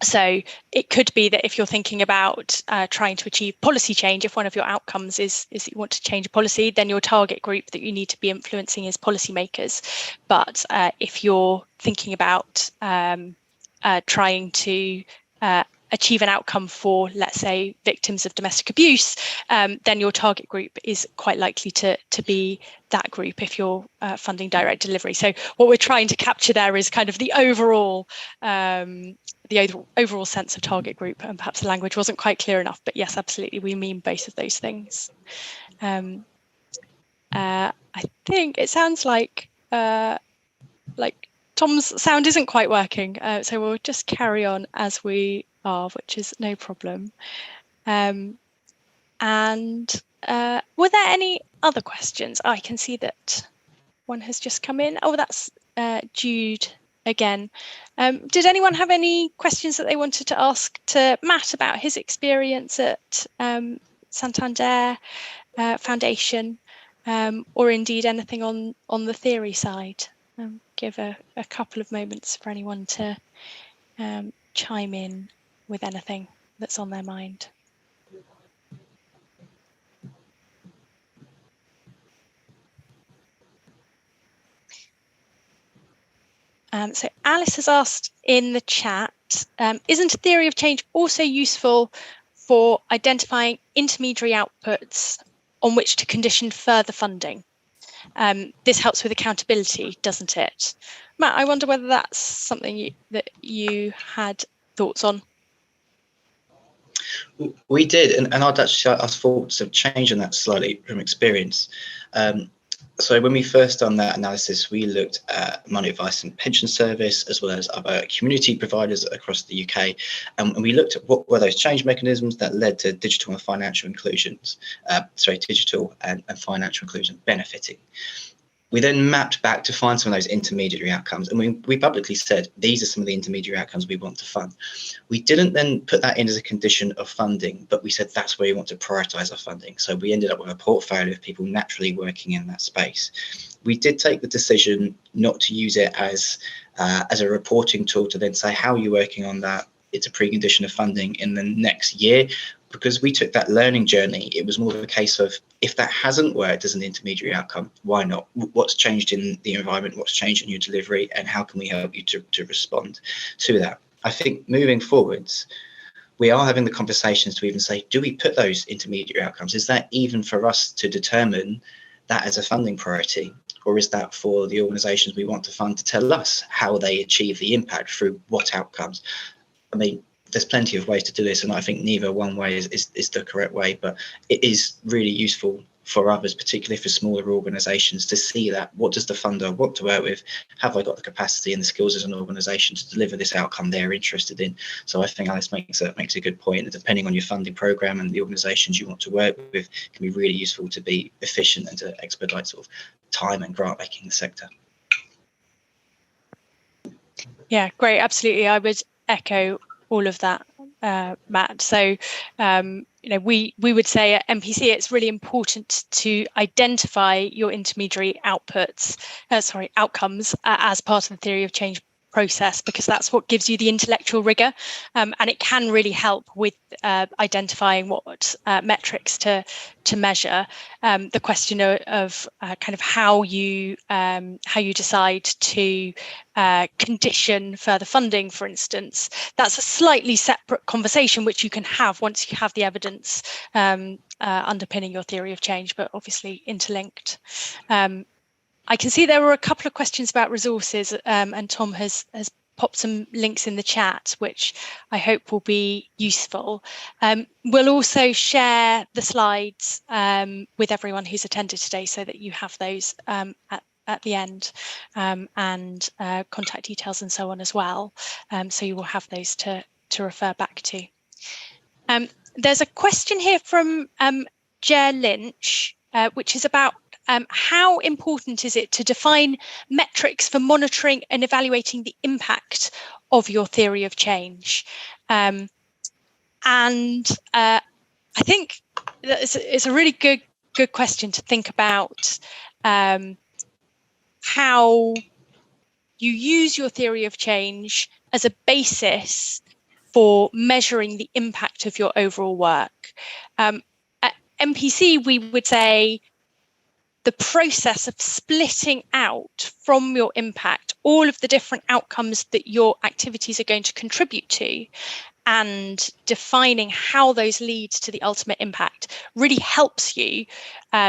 So it could be that if you're thinking about trying to achieve policy change, if one of your outcomes is that you want to change a policy, then your target group that you need to be influencing is policymakers. But if you're thinking about trying to achieve an outcome for, let's say, victims of domestic abuse, then your target group is quite likely to be that group if you're funding direct delivery. So what we're trying to capture there is kind of the overall sense of target group, and perhaps the language wasn't quite clear enough, but yes, absolutely, we mean both of those things. I think it sounds like Tom's sound isn't quite working, so we'll just carry on as we are, which is no problem. And were there any other questions? I can see that one has just come in. Oh, that's Jude again. Did anyone have any questions that they wanted to ask to Matt about his experience at Santander Foundation, or indeed anything on the theory side? Give a couple of moments for anyone to chime in with anything that's on their mind. So Alice has asked in the chat, isn't a theory of change also useful for identifying intermediary outputs on which to condition further funding? This helps with accountability, doesn't it? Matt, I wonder whether that's something that you had thoughts on. We did, and I'd actually our thoughts have changed on that slightly from experience. So when we first done that analysis, we looked at money advice and pension service, as well as other community providers across the UK. And we looked at what were those change mechanisms that led to digital and financial inclusions, digital and financial inclusion benefiting. We then mapped back to find some of those intermediary outcomes, and we publicly said these are some of the intermediary outcomes we want to fund. We didn't then put that in as a condition of funding, but we said that's where we want to prioritise our funding. So we ended up with a portfolio of people naturally working in that space. We did take the decision not to use it as a reporting tool to then say, how are you working on that? It's a precondition of funding in the next year. Because we took that learning journey, it was more of a case of, if that hasn't worked as an intermediary outcome, why not? What's changed in the environment? What's changed in your delivery? And how can we help you to respond to that? I think moving forwards, we are having the conversations to even say, do we put those intermediary outcomes? Is that even for us to determine that as a funding priority? Or is that for the organisations we want to fund to tell us how they achieve the impact through what outcomes? I mean, there's plenty of ways to do this, and I think neither one way is the correct way, but it is really useful for others, particularly for smaller organisations, to see that, what does the funder want to work with? Have I got the capacity and the skills as an organisation to deliver this outcome they're interested in? So I think Alice makes a good point, that depending on your funding programme and the organisations you want to work with, can be really useful to be efficient and to expedite sort of time and grant making in the sector. Yeah, great, absolutely. I would echo all of that, Matt. So, we would say at NPC it's really important to identify your intermediary outcomes as part of the theory of change process, because that's what gives you the intellectual rigor, and it can really help with identifying what metrics to measure. The question of kind of how you decide to condition further funding, for instance, that's a slightly separate conversation which you can have once you have the evidence underpinning your theory of change, but obviously interlinked. I can see there were a couple of questions about resources, and Tom has popped some links in the chat, which I hope will be useful. We'll also share the slides with everyone who's attended today, so that you have those at the end, and contact details and so on as well. So you will have those to refer back to. There's a question here from Jer Lynch, which is about how important is it to define metrics for monitoring and evaluating the impact of your theory of change? And I think that it's a really good question to think about, how you use your theory of change as a basis for measuring the impact of your overall work. At NPC, we would say the process of splitting out from your impact all of the different outcomes that your activities are going to contribute to, and defining how those lead to the ultimate impact really helps you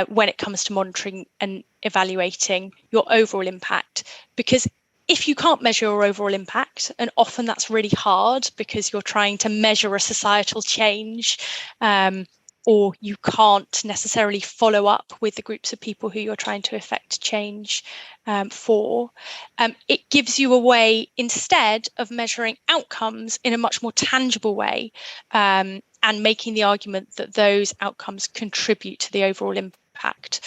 when it comes to monitoring and evaluating your overall impact. Because if you can't measure your overall impact, and often that's really hard because you're trying to measure a societal change, or you can't necessarily follow up with the groups of people who you're trying to effect change for, it gives you a way instead of measuring outcomes in a much more tangible way, and making the argument that those outcomes contribute to the overall impact.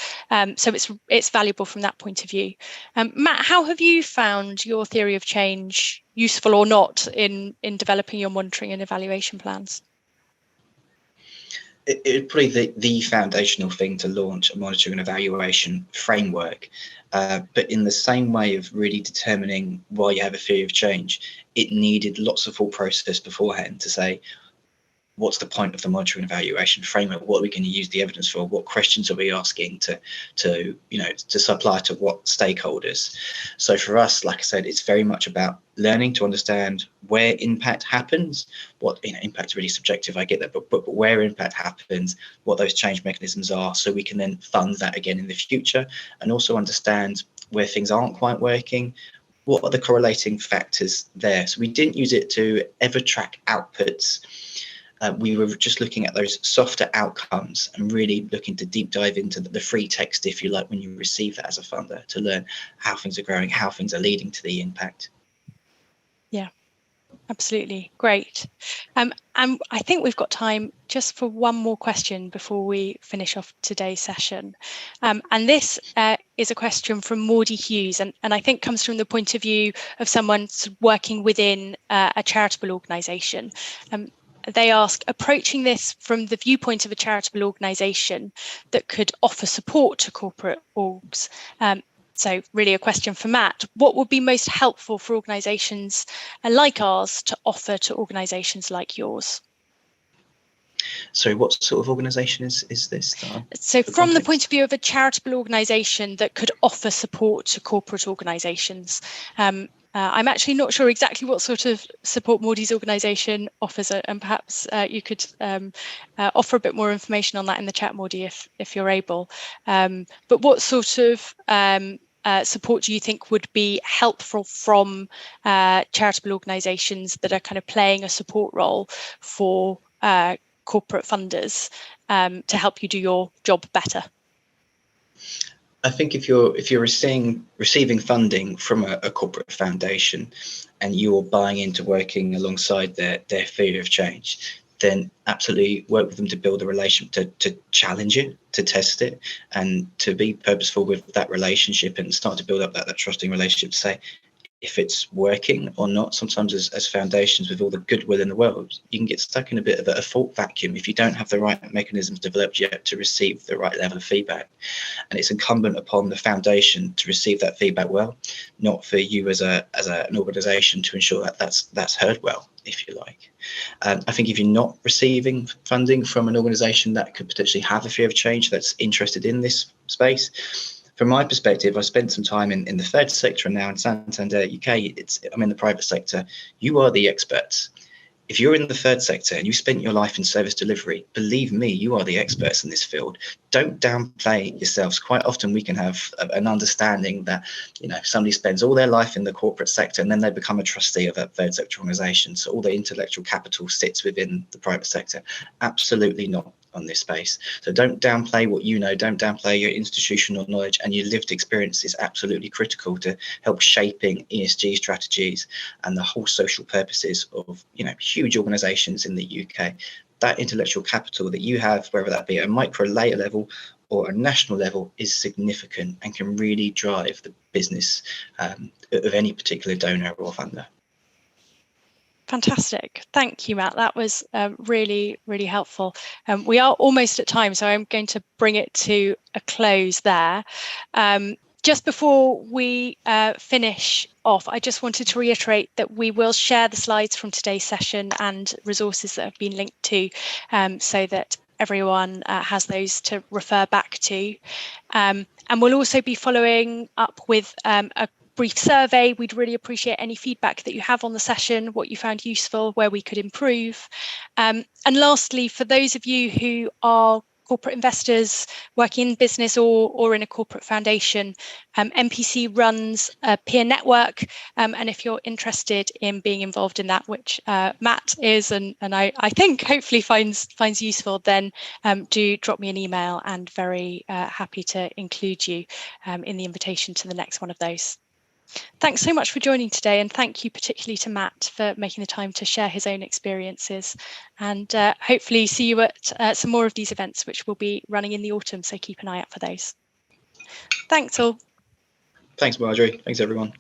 So it's valuable from that point of view. Matt, how have you found your theory of change useful or not in developing your monitoring and evaluation plans? It's probably the foundational thing to launch a monitoring and evaluation framework. But in the same way of really determining why you have a theory of change, it needed lots of thought process beforehand to say, what's the point of the monitoring and evaluation framework? What are we going to use the evidence for? What questions are we asking to supply to what stakeholders? So for us, like I said, it's very much about learning to understand where impact happens. What impact is really subjective, I get that, but where impact happens, what those change mechanisms are, so we can then fund that again in the future, and also understand where things aren't quite working. What are the correlating factors there? So we didn't use it to ever track outputs. We were just looking at those softer outcomes and really looking to deep dive into the free text, if you like, when you receive that as a funder, to learn how things are growing, how things are leading to the impact. Yeah, absolutely. Great. And I think we've got time just for one more question before we finish off today's session. And this is a question from Maudie Hughes, and I think comes from the point of view of someone working within a charitable organisation. They ask, approaching this from the viewpoint of a charitable organisation that could offer support to corporate orgs. So really a question for Matt, what would be most helpful for organisations like ours to offer to organisations like yours? So what sort of organisation is this? So from the point of view of a charitable organisation that could offer support to corporate organisations, I'm actually not sure exactly what sort of support Maudie's organisation offers, and perhaps you could offer a bit more information on that in the chat, Maudie, if you're able. But what sort of support do you think would be helpful from charitable organisations that are kind of playing a support role for corporate funders to help you do your job better? I think if you're receiving funding from a corporate foundation and you're buying into working alongside their theory of change, then absolutely work with them to build a relationship, to challenge it, to test it, and to be purposeful with that relationship and start to build up that trusting relationship to say if it's working or not. Sometimes as foundations, with all the goodwill in the world, you can get stuck in a bit of a thought vacuum if you don't have the right mechanisms developed yet to receive the right level of feedback. And it's incumbent upon the foundation to receive that feedback well, not for you as an organisation to ensure that that's heard well, if you like. I think if you're not receiving funding from an organisation that could potentially have a fear of change that's interested in this space, from my perspective, I spent some time in the third sector and now in Santander UK. I'm in the private sector. You are the experts. If you're in the third sector and you spent your life in service delivery, believe me, you are the experts in this field. Don't downplay yourselves. Quite often we can have an understanding that, somebody spends all their life in the corporate sector and then they become a trustee of a third sector organisation. So all the intellectual capital sits within the private sector. Absolutely not on this space. So don't downplay what you know, don't downplay your institutional knowledge, and your lived experience is absolutely critical to help shaping ESG strategies and the whole social purposes of huge organizations in the UK. That intellectual capital that you have, whether that be at a micro layer level or a national level, is significant and can really drive the business of any particular donor or funder. Fantastic. Thank you, Matt. That was really, really helpful. We are almost at time, so I'm going to bring it to a close there. Just before we finish off, I just wanted to reiterate that we will share the slides from today's session and resources that have been linked to, so that everyone has those to refer back to. And we'll also be following up with a brief survey. We'd really appreciate any feedback that you have on the session, what you found useful, where we could improve. And lastly, for those of you who are corporate investors working in business or in a corporate foundation, NPC runs a peer network, and if you're interested in being involved in that, which Matt is, and I think hopefully finds useful, then do drop me an email, and very happy to include you in the invitation to the next one of those. Thanks so much for joining today, and thank you particularly to Matt for making the time to share his own experiences, and hopefully see you at some more of these events which will be running in the autumn, so keep an eye out for those. Thanks all. Thanks, Marjorie. Thanks, everyone.